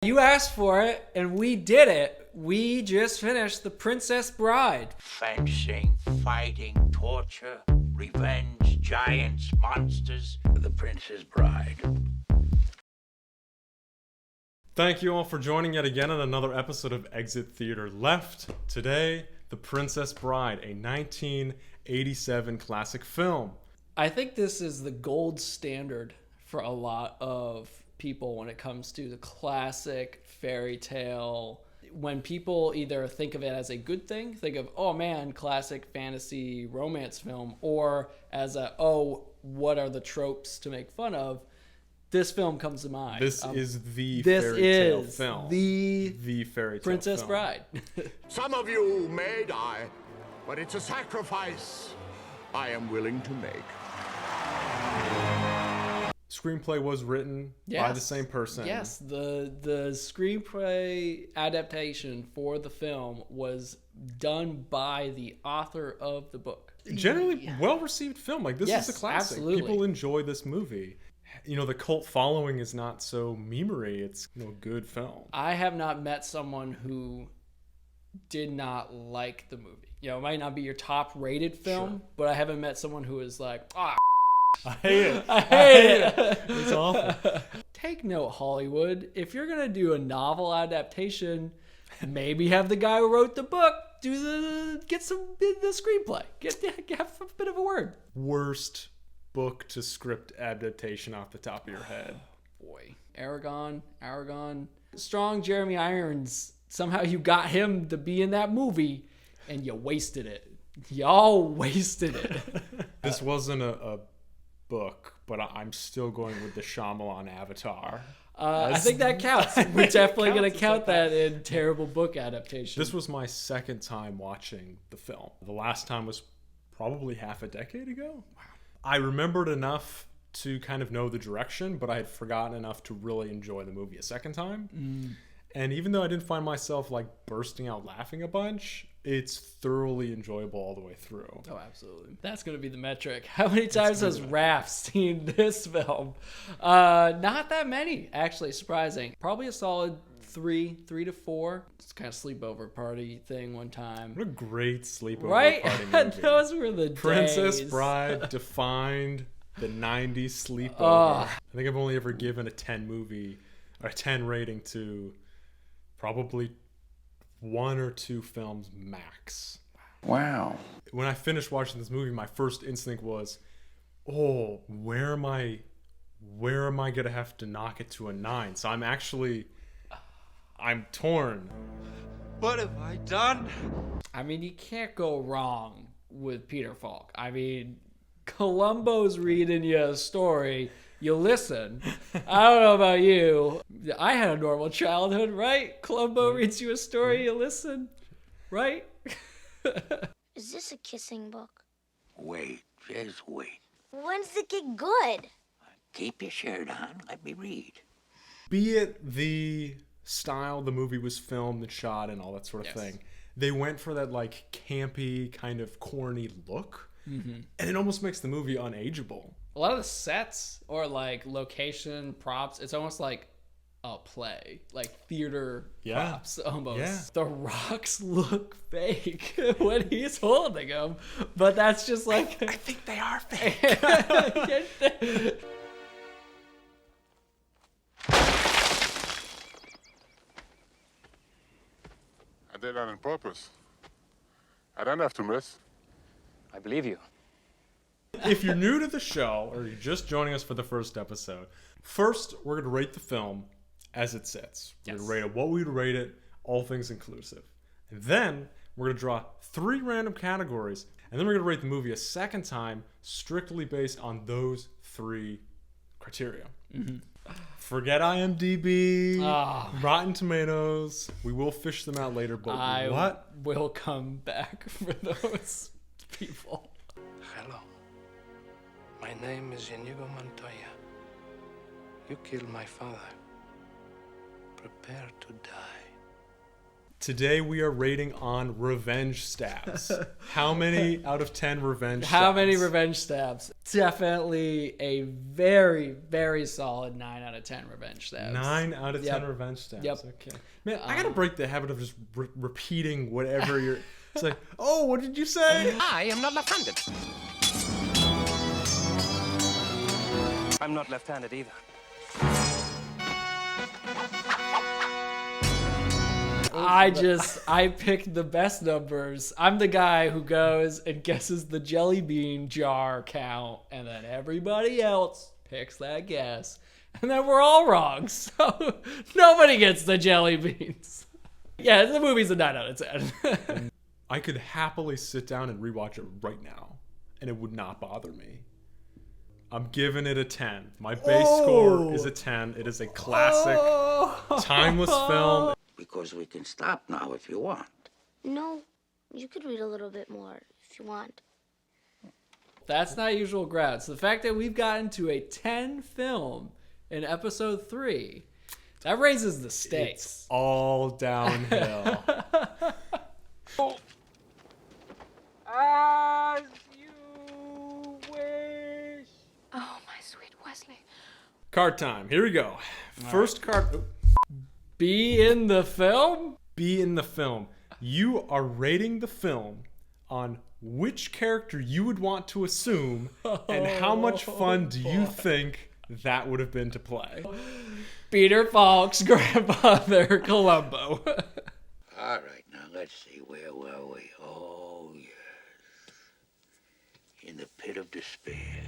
You asked for it, and we did it. We just finished The Princess Bride. Fencing, fighting, torture, revenge, giants, monsters. The Princess Bride. Thank you all for joining yet again on another episode of Exit Theater Left. Today, The Princess Bride, a 1987 classic film. I think this is the gold standard for a lot of people when it comes to the classic fairy tale. When people either think of it as a good thing, think of, oh man, classic fantasy romance film, or as a, oh, what are the tropes to make fun of? This film comes to mind. This is the fairy tale film. The fairy tale Princess film. Bride. Some of you may die, but it's a sacrifice I am willing to make. Screenplay was written by the same person. Yes, the screenplay adaptation for the film was done by the author of the book. Generally well-received film. Like, this is a classic. Absolutely. People enjoy this movie. You know, the cult following is not so memery. It's, you know, a good film. I have not met someone who did not like the movie. You know, it might not be your top-rated film, but I haven't met someone who is like, I hate it. I hate it. It's awful. Take note, Hollywood. If you're going to do a novel adaptation, maybe have the guy who wrote the book get the screenplay. Have a bit of a word. Worst book to script adaptation off the top of your head. Boy, Aragon. Strong Jeremy Irons. Somehow you got him to be in that movie, and you wasted it. Y'all wasted it. This wasn't a book, but I'm still going with the Shyamalan Avatar. I think that counts. We're definitely going to count that in terrible book adaptation. This was my second time watching the film. The last time was probably half a decade ago. Wow. I remembered enough to kind of know the direction, but I had forgotten enough to really enjoy the movie a second time. And even though I didn't find myself like bursting out laughing a bunch, it's thoroughly enjoyable all the way through. Oh, absolutely. That's going to be the metric. How many times has Raph seen this film? Not that many, actually, surprising. Probably a solid 3 to 4. It's kind of sleepover party thing one time. What a great sleepover Right? party movie. Those were the Princess days. Bride defined the 90s sleepover. I think I've only ever given a 10 rating to probably 1 or 2 films max. Wow. When I finished watching this movie, my first instinct was, oh, where am I gonna have to knock it to a 9? So I'm torn. What have I done? I mean, you can't go wrong with Peter Falk. I mean, Columbo's reading you a story. You listen. I don't know about you. I had a normal childhood, right? Columbo reads you a story, you listen, right? Is this a kissing book? Wait, just wait. When's it get good? Keep your shirt on. Let me read. Be it the style the movie was filmed and shot and all that sort of thing, they went for that like campy, kind of corny look, and it almost makes the movie unageable. A lot of the sets or like location props, it's almost like a play, like theater props almost. Yeah. The rocks look fake when he's holding them, but that's just like I think they are fake. I did that on purpose. I don't have to miss. I believe you. If you're new to the show or you're just joining us for the first episode, first we're going to rate the film as it sits. We're going to rate it what we'd rate it, all things inclusive. And then we're going to draw 3 random categories, and then we're going to rate the movie a second time strictly based on those 3 criteria. Forget IMDb, Rotten Tomatoes. We will fish them out later, but I will come back for those people. Hello. My name is Inigo Montoya. You killed my father. Prepare to die. Today we are rating on revenge stabs. How many out of 10 revenge stabs? How many revenge stabs? Definitely a very, very solid 9 out of 10 revenge stabs. 9 out of 10 Yep. revenge stabs. Yep. Okay. Man, I gotta break the habit of just repeating whatever you're. It's like, oh, what did you say? I am not left-handed. I'm not left-handed either. I picked the best numbers. I'm the guy who goes and guesses the jelly bean jar count, and then everybody else picks that guess. And then we're all wrong, so nobody gets the jelly beans. Yeah, the movie's a 9 out of 10. I could happily sit down and rewatch it right now, and it would not bother me. I'm giving it a 10. My base score is a 10. It is a classic, timeless film. Because we can stop now if you want. No, you could read a little bit more if you want. That's not usual grounds. The fact that we've gotten to a 10 film in episode 3, that raises the stakes. It's all downhill. As you wish. Oh, my sweet Wesley. Card time. Here we go. First card. Be in the film? Be in the film. You are rating the film on which character you would want to assume and how much fun do you think that would have been to play. Peter Falk's grandfather, Columbo. All right, now let's see. Where were we? Oh, yes. In the pit of despair.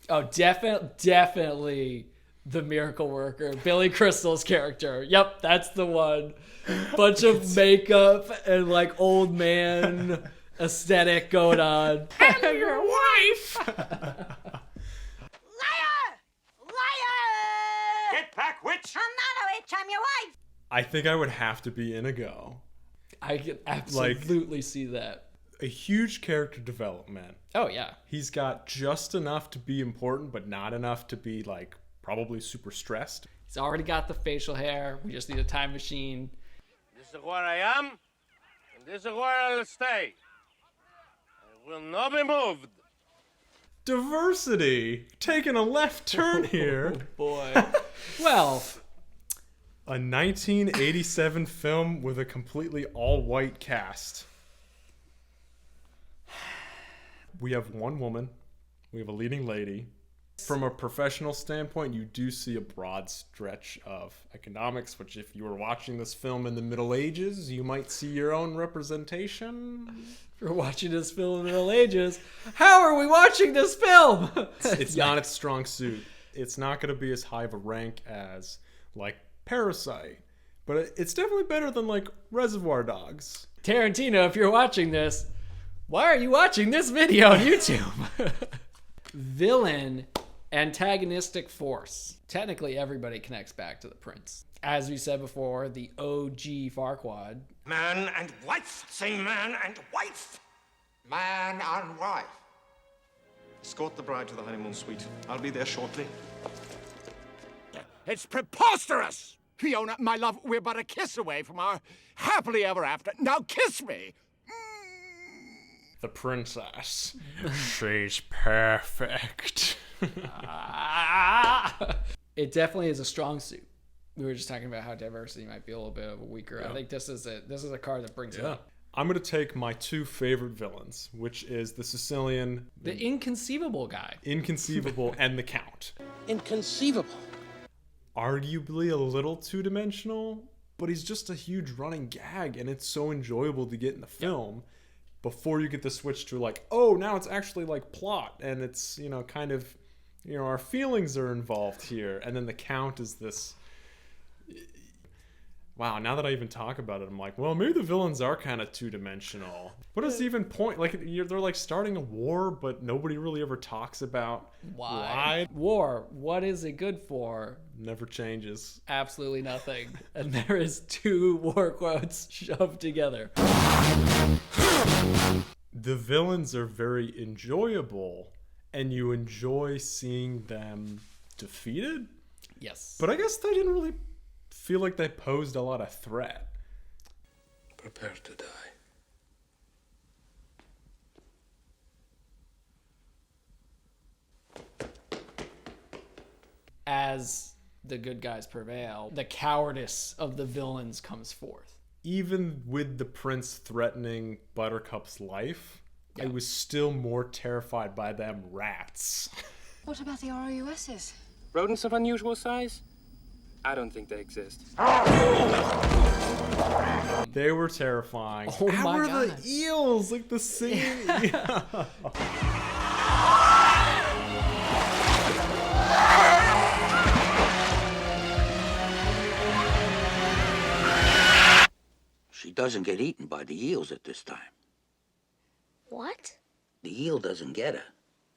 Oh, definitely the miracle worker, Billy Crystal's character. Yep, that's the one. Bunch of makeup and like old man aesthetic going on. And your wife! Liar! Liar! Get back, witch! I'm not a witch, I'm your wife! I think I would have to be in a go. I can absolutely see that. A huge character development. Oh, yeah. He's got just enough to be important, but not enough to be like probably super stressed. He's already got the facial hair. We just need a time machine. This is where I am, and this is where I'll stay. I will not be moved. Diversity! Taking a left turn here. Boy. Well, A 1987 film with a completely all-white cast. We have one woman. We have a leading lady. From a professional standpoint, you do see a broad stretch of economics, which if you were watching this film in the Middle Ages, you might see your own representation. if you're watching this film in the Middle Ages, how are we watching this film? It's not its strong suit. It's not going to be as high of a rank as, like, Parasite. But it's definitely better than, like, Reservoir Dogs. Tarantino, if you're watching this, why are you watching this video on YouTube? Villain, antagonistic force. Technically, everybody connects back to the prince. As we said before, the OG Farquaad. Man and wife. Say man and wife. Man and wife. Escort the bride to the honeymoon suite. I'll be there shortly. It's preposterous! Fiona, my love, we're but a kiss away from our happily ever after. Now kiss me! The princess. She's perfect. It definitely is a strong suit. We were just talking about how diversity might be a little bit of a weaker. Yeah. I think this is a card that brings it up. I'm going to take my two favorite villains, which is the Sicilian, The inconceivable guy. Inconceivable, and the Count. Inconceivable. Arguably a little two-dimensional, but he's just a huge running gag, and it's so enjoyable to get in the film before you get the switch to like, oh, now it's actually like plot, and it's, you know, kind of, you know, our feelings are involved here, and then the Count is this. Wow, now that I even talk about it, I'm like, well, maybe the villains are kind of two-dimensional. What does even point? Like, they're like starting a war, but nobody really ever talks about why. War, what is it good for? Never changes. Absolutely nothing. And there is two war quotes shoved together. The villains are very enjoyable, and you enjoy seeing them defeated. Yes. But I guess they didn't really feel like they posed a lot of threat. Prepare to die. As the good guys prevail, the cowardice of the villains comes forth. Even with the prince threatening Buttercup's life, I was still more terrified by them rats. What about the ROUSs? Rodents of unusual size? I don't think they exist. They were terrifying. Oh How my were God. the eels? Like the same. She doesn't get eaten by the eels at this time. What? The eel doesn't get her.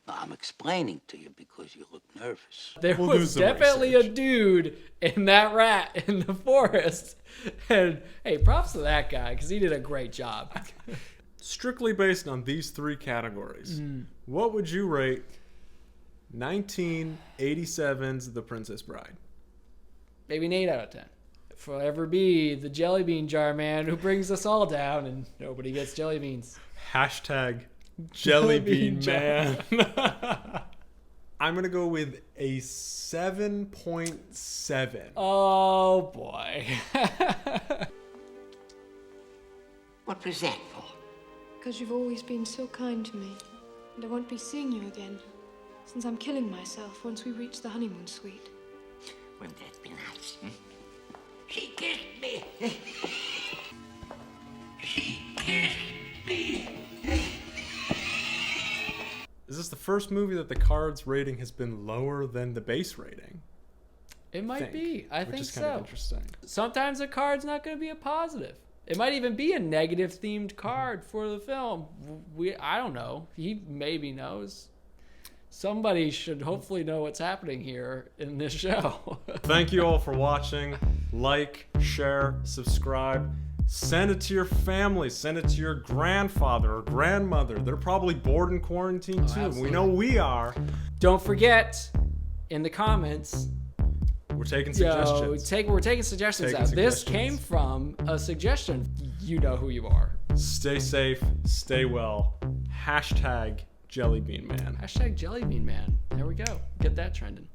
I'm explaining to you because you look nervous. There We'll do was some definitely research. a dude in that rat in the forest. And hey, props to that guy because he did a great job. Strictly based on these three categories, what would you rate 1987's The Princess Bride? Maybe an 8 out of 10. Forever be the jelly bean jar man who brings us all down and nobody gets jelly beans. Hashtag Jelly Bean Bean Man. I'm going to go with a 7.7. Oh boy. What was that for? Because you've always been so kind to me. And I won't be seeing you again. Since I'm killing myself once we reach the honeymoon suite. Wouldn't that be nice? She kissed me. She kissed me. Is this the first movie that the cards rating has been lower than the base rating? It might be. I think Which is kind of so. interesting. Sometimes a card's not going to be a positive. It might even be a negative themed card for the film. I don't know. He maybe knows. Somebody should hopefully know what's happening here in this show. Thank you all for watching. Like, share, subscribe. Send it to your family. Send it to your grandfather or grandmother. They're probably bored in quarantine too. absolutely. We know we are. Don't forget, in the comments, We're taking suggestions. we're taking suggestions Taking out. This suggestions. came from a suggestion. You know who you are. Stay safe. Stay well. Hashtag Jelly Bean Man. Hashtag Jelly Bean Man. There we go. Get that trending.